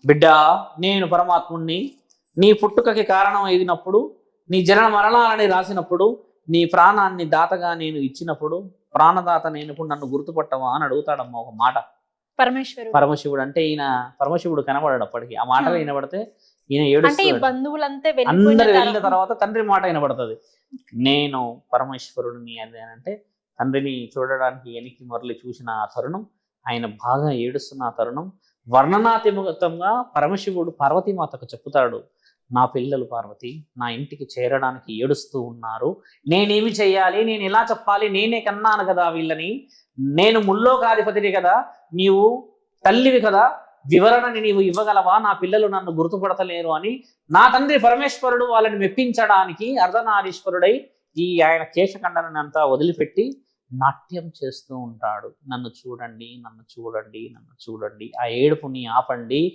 బిడ్డ, నేను పరమాత్ముణ్ణి. నీ పుట్టుకకి కారణం అయినప్పుడు, నీ జనన మరణాలని రాసినప్పుడు, నీ ప్రాణాన్ని దాతగా నేను ఇచ్చినప్పుడు, ప్రాణదాత నేనప్పుడు నన్ను గుర్తుపట్టవా అని అడుగుతాడమ్మా ఒక మాట. పరమేశ్వరుడు. పరమశివుడు అంటే ఈయన పరమశివుడు కనబడాడు అప్పటికి. ఆ మాటలు వినబడితే ఈయన అంటే ఈ ఏడుస్తాడు. బంధువులంతా అందరు వెళ్ళిన వెళ్ళిపోయిన తర్వాత తండ్రి మాట వినబడుతుంది. నేను పరమేశ్వరుడిని అని అంటే తండ్రిని చూడడానికి ఎనికి మొరలి చూసిన ఆ తరుణం, ఆయన బాగా ఏడుస్తున్న ఆ తరుణం వర్ణనాతీతంగా పరమశివుడు పార్వతీమాతకు చెప్పుతాడు, నా పిల్లలు పార్వతి నా ఇంటికి చేరడానికి ఏడుస్తూ ఉన్నారు, నేనేమి చెయ్యాలి, నేను ఎలా చెప్పాలి, నేనే కన్నాను కదా వీళ్ళని, నేను ముల్లోకాధిపతిని కదా, నీవు తల్లివి కదా, వివరణని నీవు ఇవ్వగలవా, నా పిల్లలు నన్ను గుర్తుపడతలేరు అని నా తండ్రి పరమేశ్వరుడు వాళ్ళని మెప్పించడానికి అర్ధనారీశ్వరుడై ఆయన కేశఖండనాన్ని అంతా వదిలిపెట్టి నాట్యం చేస్తూ ఉంటాడు. నన్ను చూడండి, నన్ను చూడండి, నన్ను చూడండి, ఆ ఏడుపుని ఆపండి,